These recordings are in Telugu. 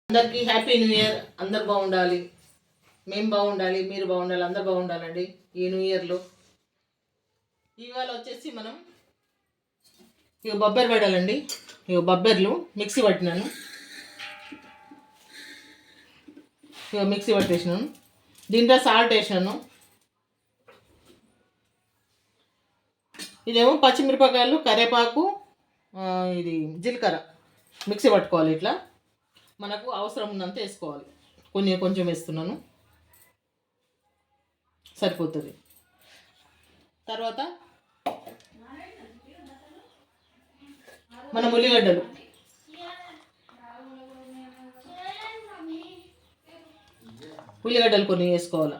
అందరికీ హ్యాపీ న్యూ ఇయర్. అందరు బాగుండాలి, మేము బాగుండాలి, మీరు బాగుండాలి, అందరు బాగుండాలండి ఈ న్యూ ఇయర్లో. ఇవాళ వచ్చేసి మనం ఇక బొబ్బరి పెట్టాలండి. ఇక బొబ్బర్లు మిక్సీ పట్టినాను, ఇక మిక్సీ పట్టేసినాను. దీంట్లో సాల్ట్ వేసినాను. ఇదేమో పచ్చిమిరపకాయలు, కరివేపాకు, ఇది జీలకర్ర మిక్సీ పట్టుకోవాలి. ఇట్లా మనకు అవసరం ఉన్నంత వేసుకోవాలి. కొంచెం వేస్తున్నాను, సరిపోతుంది. తర్వాత మనం ఉల్లిగడ్డలు కొన్ని వేసుకోవాలి.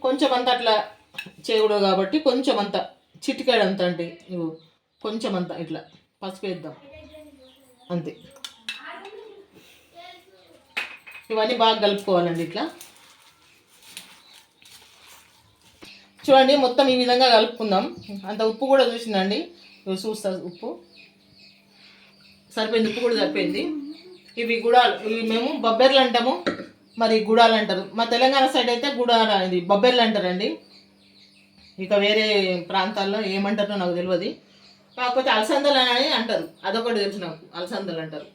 కొంచెం అంత అట్లా చేయకూడదు కాబట్టి కొంచెం అంత చిటికాడంత అంటే కొంచెం అంత ఇట్లా పసుపు వేద్దాం అంతే. ఇవన్నీ బాగా కలుపుకోవాలండి. ఇట్లా చూడండి, మొత్తం ఈ విధంగా కలుపుకుందాం. అంత ఉప్పు కూడా చూసిందండి, చూస్తా ఉప్పు సరిపోయింది, ఉప్పు కూడా సరిపోయింది. ఇవి గుడాలు, ఇవి మేము బొబ్బెర్లు అంటాము, మరి గుడాలు అంటారు. మా తెలంగాణ సైడ్ అయితే గుడాల, ఇది బొబ్బెర్లు అంటారండి. ఇక వేరే ప్రాంతాల్లో ఏమంటారో నాకు తెలియదు. కాకపోతే అలసందలు అని అంటారు, అదొకటి తెలుసు నాకు, అలసందలు అంటారు.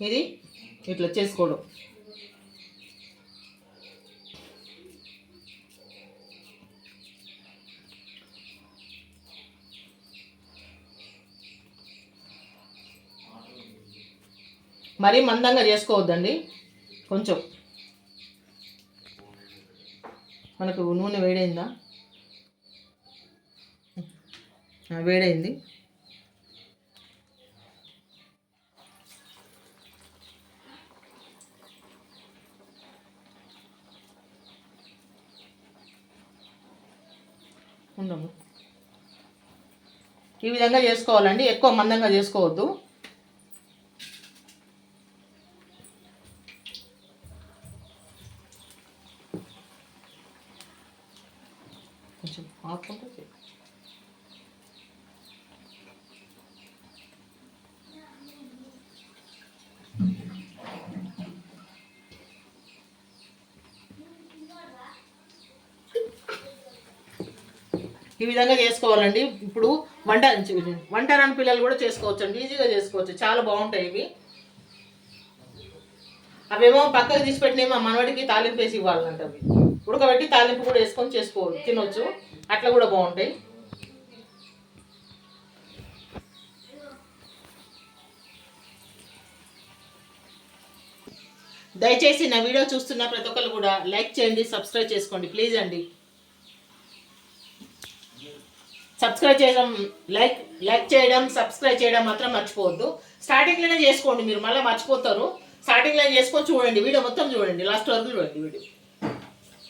ఇది ఇట్లా చేసుకోవడం. మరీ మందంగా చేసుకోవద్దండి, కొంచెం. మనకు నూనె వేడైందా? వేడైంది. ఉండము, ఈ విధంగా చేసుకోవాలండి, ఎక్కువ మందంగా చేసుకోవద్దు. కొంచెం ఆపుకుంటే ఈ విధంగా చేసుకోవాలండి. ఇప్పుడు వంట రాని పిల్లలు కూడా చేసుకోవచ్చు అండి, ఈజీగా చేసుకోవచ్చు, చాలా బాగుంటాయి ఇవి. అవేమో పక్కకు తీసి పెట్టినవి మా మనవడికి తాలింపు వేసి ఇవ్వాలంట. అవి ఉడకబెట్టి తాలింపు కూడా వేసుకొని చేసుకోవచ్చు, తినొచ్చు, అట్లా కూడా బాగుంటాయి. దయచేసి నా వీడియో చూస్తున్న ప్రతి ఒక్కరు కూడా లైక్ చేయండి, సబ్స్క్రైబ్ చేసుకోండి ప్లీజ్ అండి. సబ్స్క్రైబ్ చేయడం, లైక్ చేయడం, సబ్స్క్రైబ్ చేయడం మాత్రం మర్చిపోవద్దు. స్టార్టింగ్లోనే చేసుకోండి, మీరు మళ్ళీ మర్చిపోతారు. స్టార్టింగ్లో చేసుకొని చూడండి, వీడియో మొత్తం చూడండి, లాస్ట్ వరకు చూడండి. వీడియో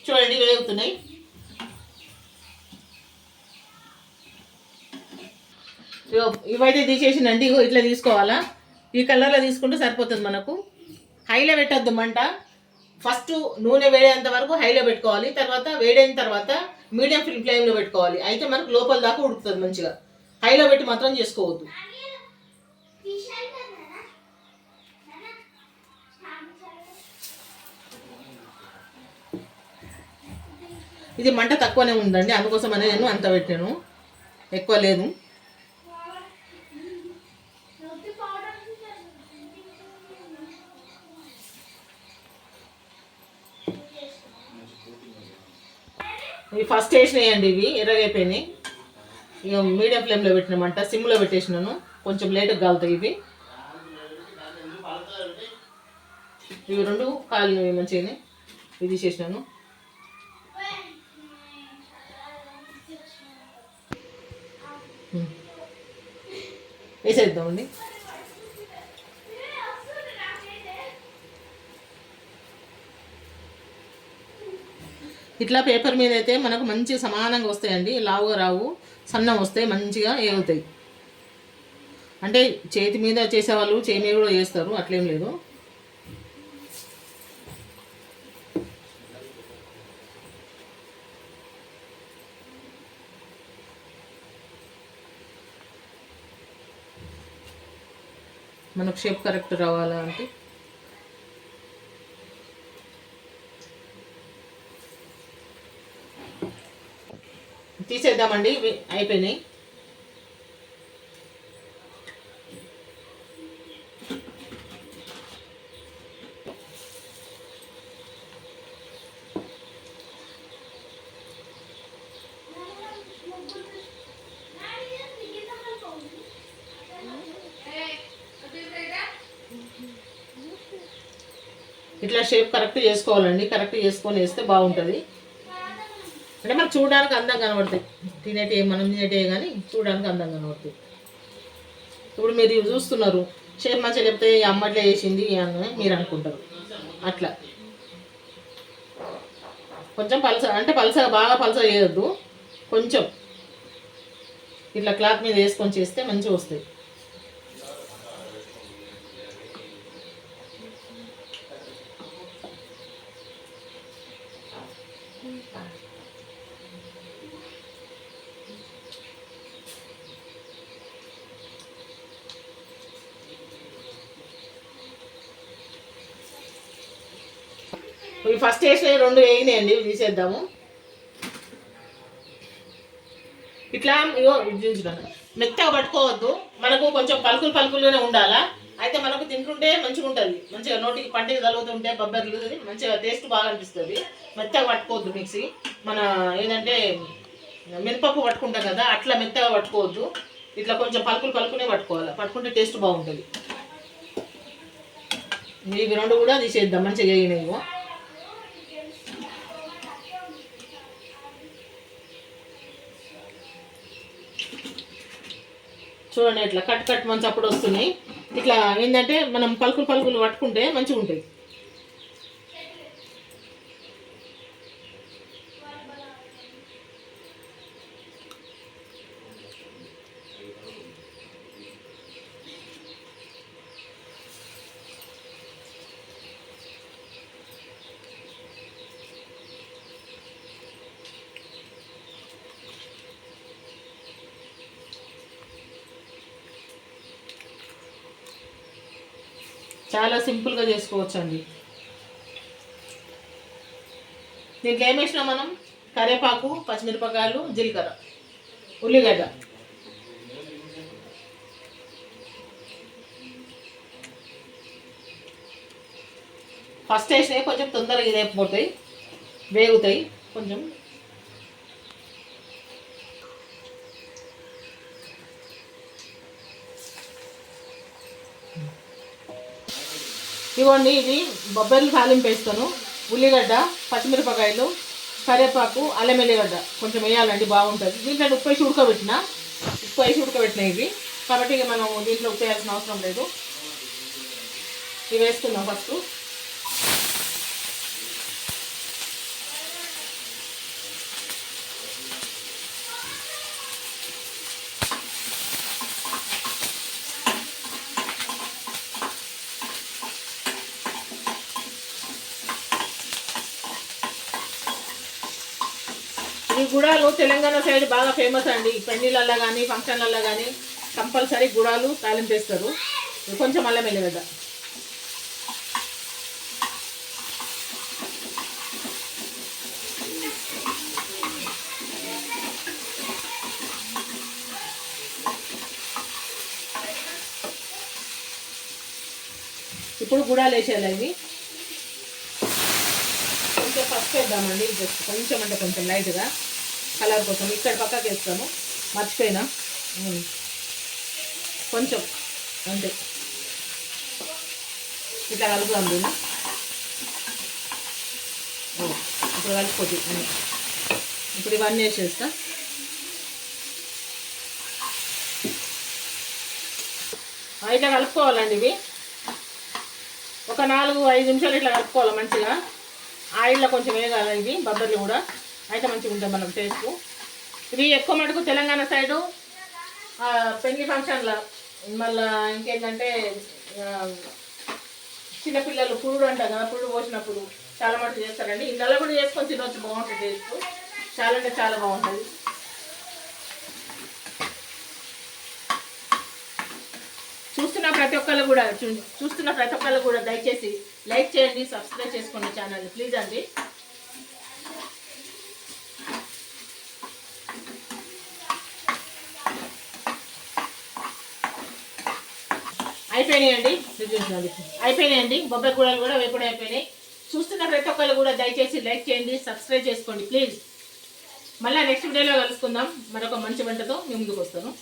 చూడండి, వేగుతున్నాయి. ఇవైతే తీసేసినండి, ఇగో ఇట్లా తీసుకోవాలా. ఈ కలర్లో తీసుకుంటే సరిపోతుంది మనకు. హైలో పెట్టద్దు మంట. ఫస్ట్ నూనె వేడేంత వరకు హైలో పెట్టుకోవాలి, తర్వాత వేడైన తర్వాత మీడియం ఫ్లేమ్లో పెట్టుకోవాలి. అయితే మనకు లోపల దాకా ఉడుకుతుంది మంచిగా. హైలో పెట్టి మాత్రం చేసుకోవద్దు. ఇది మంట తక్కువనే ఉందండి, అందుకోసమనే నేను అంత పెట్టాను, ఎక్కువ లేదు. ఇవి ఫస్ట్ వేసినాయండి, ఇవి ఎర్రగైపోయినాయి. ఇక మీడియం ఫ్లేమ్లో పెట్టినామంట, సిమ్లో పెట్టేసినాను, కొంచెం లేట్గా కాలుతాయి ఇవి. ఇవి రెండు కాలినవి మంచిగానే, ఇది తీసేసినాను. వేసేద్దామండి. ఇట్లా పేపర్ మీద అయితే మనకు మంచిగా సమానంగా వస్తాయండి, లావుగా రావు, సన్నం వస్తాయి, మంచిగా ఏగుతాయి. అంటే చేతి మీద చేసేవాళ్ళు చేయి మీద కూడా చేస్తారు, అట్లేం లేదు. మనకు షేప్ కరెక్ట్ రావాలా అంటే తీసేద్దామండి. ఇవి అయిపోయినాయి. ఇట్లా షేప్ కరెక్ట్ చేసుకోవాలండి. కరెక్ట్ చేసుకొని వేస్తే బాగుంటుంది. అంటే మనకు చూడడానికి అందంగా కనబడుతాయి. తినేటి మనం తినేటే కానీ చూడడానికి అందంగా కనబడుతాయి. ఇప్పుడు మీరు ఇవి చూస్తున్నారు, షేప్ మంచిగా చెప్తే అమ్మట్లే వేసింది అని మీరు అనుకుంటారు. అట్లా కొంచెం పలస అంటే బాగా పలస చేయొద్దు. కొంచెం ఇట్లా క్లాత్ మీద వేసుకొని చేస్తే మంచిగా వస్తాయి. ఇవి ఫస్ట్ వేసిన 2 వేగినాయండి. ఇవి తీసేద్దాము. ఇట్లా ఇగో మెత్తగా పట్టుకోవద్దు. మనకు కొంచెం పలుకులుగానే ఉండాలా. అయితే మనకు తింటుంటే మంచిగా ఉంటుంది. మంచిగా నోటికి పంటికి తగులుతుంటే బొబ్బర్లు మంచిగా టేస్ట్ బాగా అనిపిస్తుంది. మెత్తగా పట్టుకోవద్దు. మిక్సీ మన ఏంటంటే మినపప్పు పట్టుకుంటాం కదా, అట్లా మెత్తగా పట్టుకోవద్దు. ఇట్లా కొంచెం పలుకునే పట్టుకోవాలి. పట్టుకుంటే టేస్ట్ బాగుంటుంది. ఇవి 2 కూడా తీసేద్దాం. మంచిగా వేగినాయి. చూడండి ఇట్లా కట్ మంచి అప్పుడు వస్తున్నాయి. ఇట్లా ఏంటంటే మనం పలుకులు పట్టుకుంటే మంచిగా ఉంటాయి. చాలా సింపుల్గా చేసుకోవచ్చు అండి. దీంట్లో ఏం వేసినాం మనం? కరివేపాకు, పచ్చిమిరపకాయలు, జీలకర్ర, ఉల్లిగడ్డ. ఫస్ట్ వేసినవి కొంచెం తొందరగా ఇదైపోతాయి, వేగుతాయి కొంచెం. ఇవ్వండి, ఇది బొబ్బర్లు తాలింపు వేస్తాను. ఉల్లిగడ్డ, పచ్చిమిరపకాయలు, కరివేపాకు, అల్లం ఎల్లిగడ్డ కొంచెం వేయాలండి, బాగుంటుంది. దీంట్లో ఉప్పు వేసి ఉడకబెట్టిన ఇవి కాబట్టి ఇక మనం దీంట్లో ఉప్పు వేయాల్సిన అవసరం లేదు. ఇవి వేసుకుందాం ఫస్ట్. ఈ గుడాలు తెలంగాణ సైడ్ బాగా ఫేమస్ అండి. పెళ్ళిళ్ళల్లో కానీ ఫంక్షన్లలో కానీ కంపల్సరీ గుడాలు తాలింపు వేస్తారు. కొంచెం అల్లం ఎల్లిగడ్డ. ఇప్పుడు గుడాలు వేసేయాలి. ఇవి కొంచెం పసుపు వేద్దామండి. జస్ట్ కొంచెం అంటే కొంచెం లైట్గా కలర్ కోసం. ఇక్కడ పక్కకి వేస్తాము, మర్చిపోయినా. కొంచెం అంతే. ఇట్లా కలుపుదాం దీన్ని. ఇప్పుడు కలిసిపోతుంది. ఇప్పుడు ఇవన్నీ వేసేస్తా. ఇట్లా కలుపుకోవాలండి. ఇవి ఒక 4-5 నిమిషాలు ఇట్లా కలుపుకోవాలి మంచిగా. ఆయిల్లో కొంచెం వేయగల ఇది బొబ్బర్లు కూడా అయితే మంచిగా ఉంటుంది మనకు టేస్ట్. ఇవి ఎక్కువ మటుకు తెలంగాణ సైడు పెళ్లి ఫంక్షన్ల, మళ్ళీ ఇంకేంటంటే చిన్నపిల్లలు పురుడు అంటారు కదా, పురుడు పోసినప్పుడు చాలా మటుకు చేస్తారండి. ఇందులో కూడా చేసుకొని తినవచ్చు, బాగుంటుంది టేస్ట్. చాలా అంటే చాలా బాగుంటుంది. చూస్తున్న ప్రతి ఒక్కళ్ళు కూడా దయచేసి లైక్ చేయండి, సబ్స్క్రైబ్ చేసుకోండి ఛానల్ని ప్లీజ్ అండి. అయిపోయినాయండి బొబ్బరి కూరలు కూడా వేపుడు అయిపోయినాయి. చూస్తున్న ప్రతి ఒక్కళ్ళు కూడా దయచేసి లైక్ చేయండి, సబ్స్క్రైబ్ చేసుకోండి ప్లీజ్. మళ్ళీ నెక్స్ట్ వీడియోలో కలుసుకుందాం. మరొక మంచి వంటతో మీ ముందుకు వస్తాను.